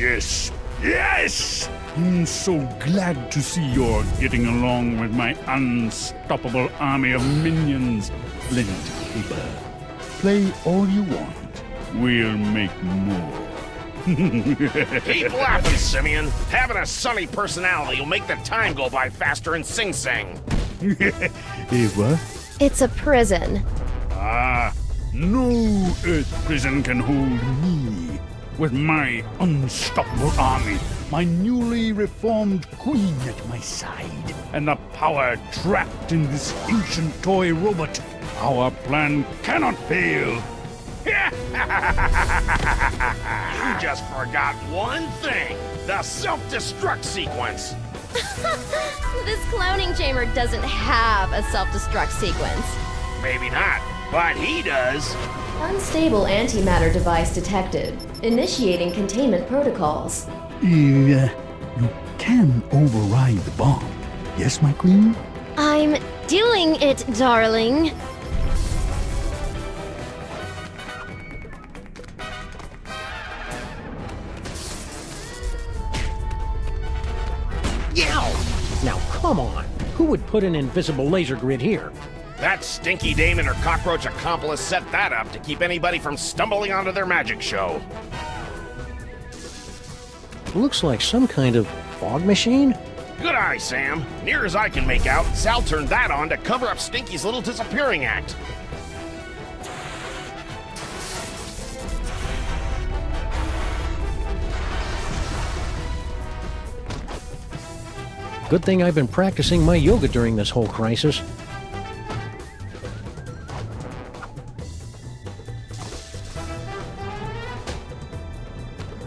Yes, yes! I'm so glad to see you're getting along with my unstoppable army of minions. Flint Paper. Play all you want. We'll make more. Keep laughing, Simeon. Having a sunny personality will make the time go by faster in Sing Sing. What? It's a prison. Ah, no Earth prison can hold me. With my unstoppable army, my newly reformed queen at my side, and the power trapped in this ancient toy robot, our plan cannot fail. You just forgot one thing. The self-destruct sequence. This cloning chamber doesn't have a self-destruct sequence. Maybe not, but he does. Unstable antimatter device detected. Initiating containment protocols. You can override the bomb. Yes, my queen? I'm doing it, darling. Yow! Now come on! Who would put an invisible laser grid here? That stinky dame and her cockroach accomplice set that up to keep anybody from stumbling onto their magic show. Looks like some kind of fog machine? Good eye, Sam. Near as I can make out, Sal turned that on to cover up Stinky's little disappearing act. Good thing I've been practicing my yoga during this whole crisis.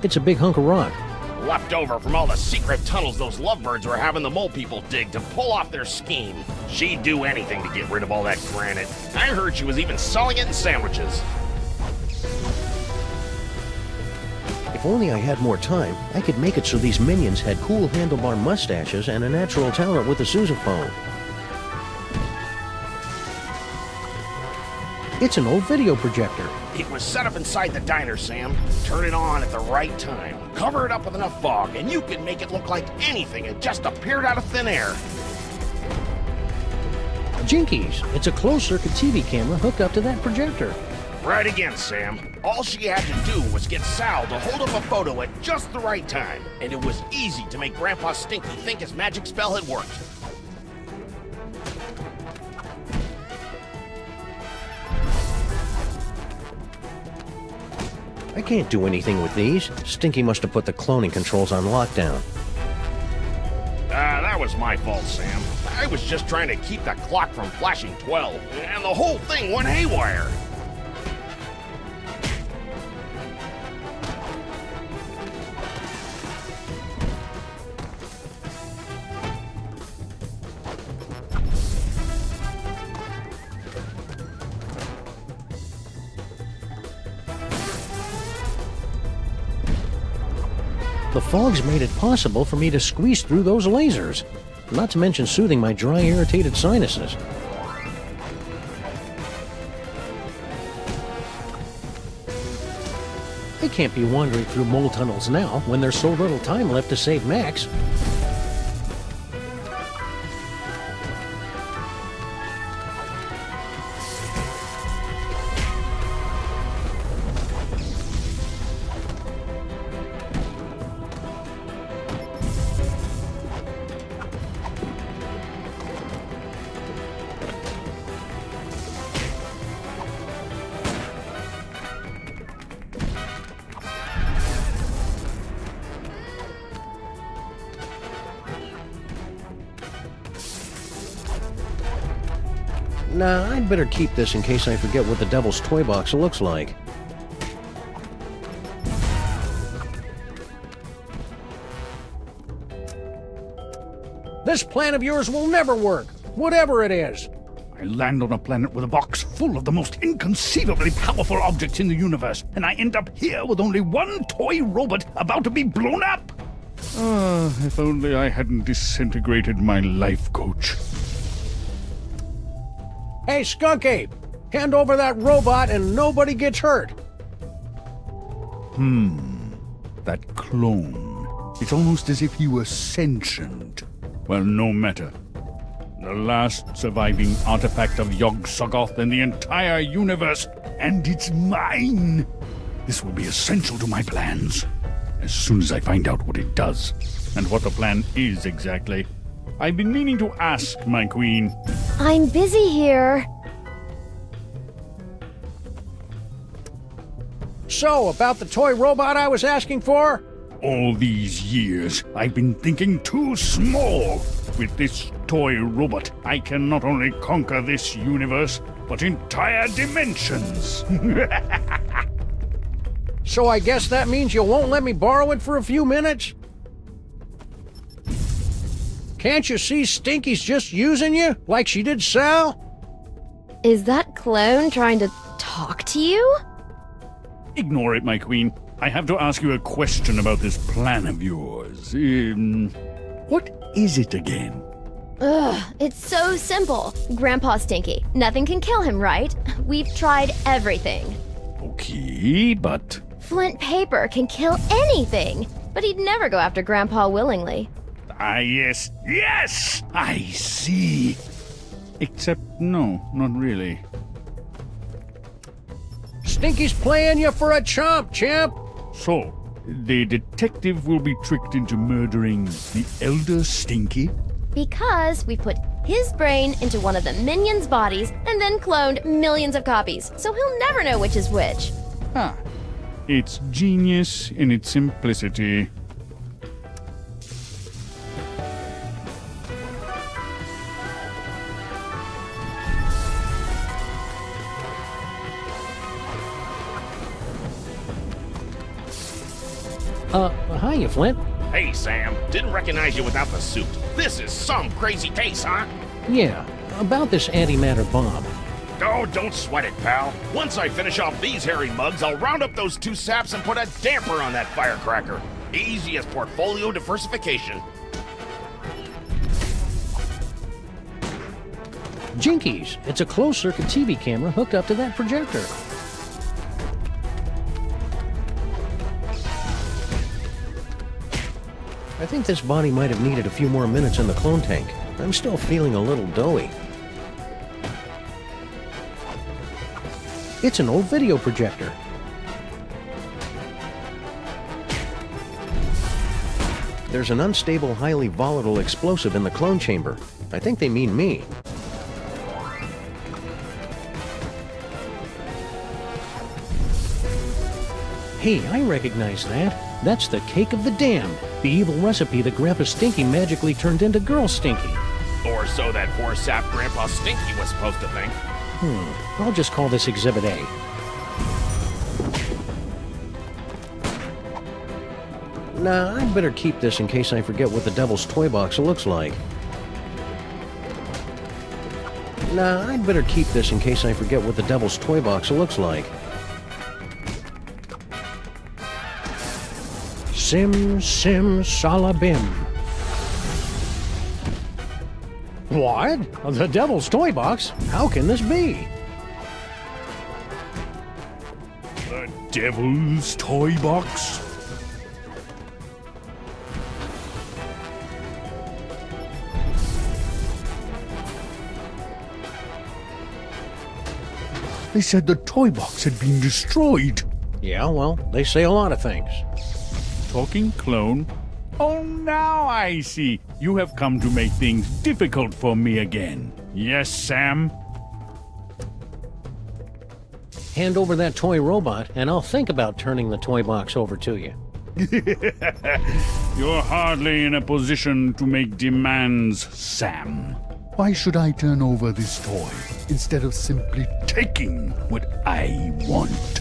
It's a big hunk of rock. Left over from all the secret tunnels those lovebirds were having the mole people dig to pull off their scheme. She'd do anything to get rid of all that granite. I heard she was even selling it in sandwiches. If only I had more time, I could make it so these minions had cool handlebar mustaches and a natural talent with the sousaphone. It's an old video projector. It was set up inside the diner, Sam. Turn it on at the right time. Cover it up with enough fog, and you can make it look like anything had just appeared out of thin air. Jinkies! It's a closed-circuit TV camera hooked up to that projector. Right again, Sam. All she had to do was get Sal to hold up a photo at just the right time, and it was easy to make Grandpa Stinky think his magic spell had worked. I can't do anything with these. Stinky must have put the cloning controls on lockdown. That was my fault, Sam. I was just trying to keep the clock from flashing 12, and the whole thing went haywire. The fog's made it possible for me to squeeze through those lasers. Not to mention soothing my dry, irritated sinuses. I can't be wandering through mole tunnels now when there's so little time left to save Max. Nah, I'd better keep this in case I forget what the Devil's Toy Box looks like. This plan of yours will never work, whatever it is. I land on a planet with a box full of the most inconceivably powerful objects in the universe, and I end up here with only one toy robot about to be blown up! Ah, if only I hadn't disintegrated my life coach. Hey, Skunkape! Hand over that robot and nobody gets hurt! That clone. It's almost as if he were sentient. Well, no matter. The last surviving artifact of Yog-Sothoth in the entire universe, and it's mine! This will be essential to my plans. As soon as I find out what it does, and what the plan is exactly. I've been meaning to ask, my queen. I'm busy here. So, about the toy robot I was asking for? All these years, I've been thinking too small. With this toy robot, I can not only conquer this universe, but entire dimensions. So I guess that means you won't let me borrow it for a few minutes? Can't you see Stinky's just using you, like she did Sal? Is that clone trying to talk to you? Ignore it, my queen. I have to ask you a question about this plan of yours. What is it again? Ugh, it's so simple. Grandpa Stinky. Nothing can kill him, right? We've tried everything. Okay, but... Flint paper can kill anything, but he'd never go after Grandpa willingly. Ah, yes, yes! I see. Except, no, not really. Stinky's playing you for a chump, champ! So, the detective will be tricked into murdering the Elder Stinky? Because we put his brain into one of the minions' bodies and then cloned millions of copies, so he'll never know which is which. Ah, it's genius in its simplicity. Hiya, Flint. Hey, Sam. Didn't recognize you without the suit. This is some crazy case, huh? Yeah, about this antimatter bomb. Oh, don't sweat it, pal. Once I finish off these hairy mugs, I'll round up those two saps and put a damper on that firecracker. Easy as portfolio diversification. Jinkies, it's a closed-circuit TV camera hooked up to that projector. I think this body might have needed a few more minutes in the clone tank. I'm still feeling a little doughy. It's an old video projector. There's an unstable, highly volatile explosive in the clone chamber. I think they mean me. Hey, I recognize that. That's the cake of the damned, the evil recipe that Grandpa Stinky magically turned into Girl Stinky. Or so that poor sap Grandpa Stinky was supposed to think. I'll just call this Exhibit A. Nah, I'd better keep this in case I forget what the Devil's Toy Box looks like. Sim, sim, salabim. What? The Devil's Toy Box? How can this be? The Devil's Toy Box? They said the toy box had been destroyed. Yeah, well, they say a lot of things. Talking clone? Oh, now I see. You have come to make things difficult for me again. Yes, Sam? Hand over that toy robot, and I'll think about turning the toy box over to you. You're hardly in a position to make demands, Sam. Why should I turn over this toy instead of simply taking what I want?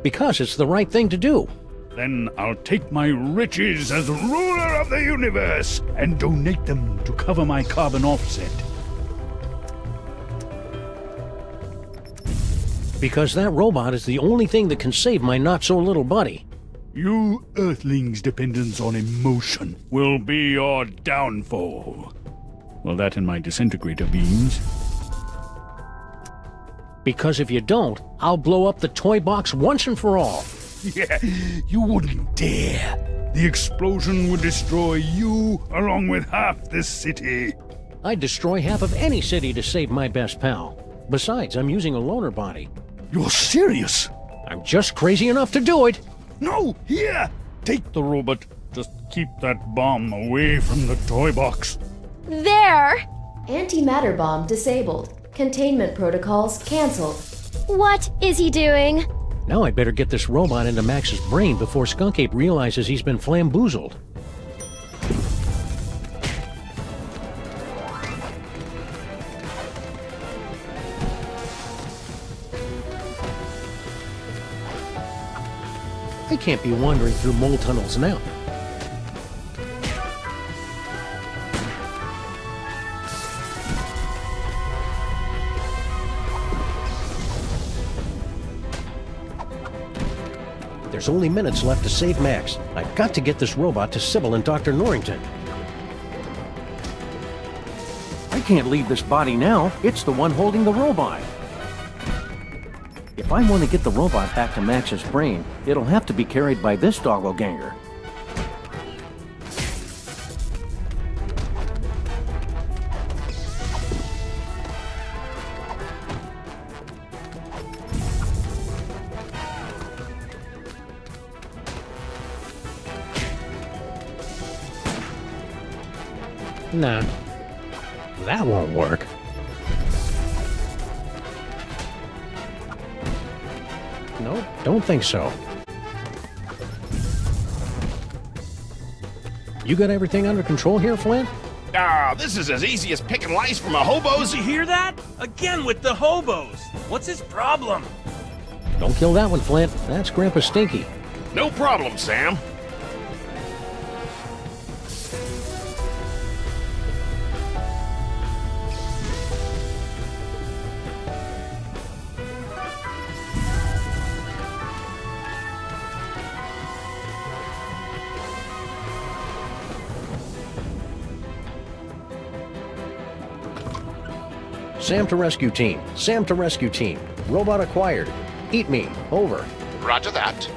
Because it's the right thing to do. Then I'll take my riches as ruler of the universe and donate them to cover my carbon offset. Because that robot is the only thing that can save my not-so-little buddy. You Earthlings' dependence on emotion will be your downfall. Well, that and my disintegrator beams. Because if you don't, I'll blow up the toy box once and for all. Yeah, you wouldn't dare. The explosion would destroy you along with half this city. I'd destroy half of any city to save my best pal. Besides, I'm using a loaner body. You're serious? I'm just crazy enough to do it. No, here! Take the robot. Just keep that bomb away from the toy box. There! Antimatter bomb disabled. Containment protocols canceled. What is he doing? Now I better get this robot into Max's brain before Skunkape realizes he's been flamboozled. I can't be wandering through mole tunnels now. There's only minutes left to save Max. I've got to get this robot to Sybil and Dr. Norrington. I can't leave this body now. It's the one holding the robot. If I want to get the robot back to Max's brain, it'll have to be carried by this doppelganger. Nah, that won't work. Nope, don't think so. You got everything under control here, Flint? Ah, this is as easy as picking lice from a hobo's. Did you hear that? Again with the hobos. What's his problem? Don't kill that one, Flint. That's Grandpa Stinky. No problem, Sam. Sam to rescue team. Sam to rescue team. Robot acquired. Eat me. Over. Roger that.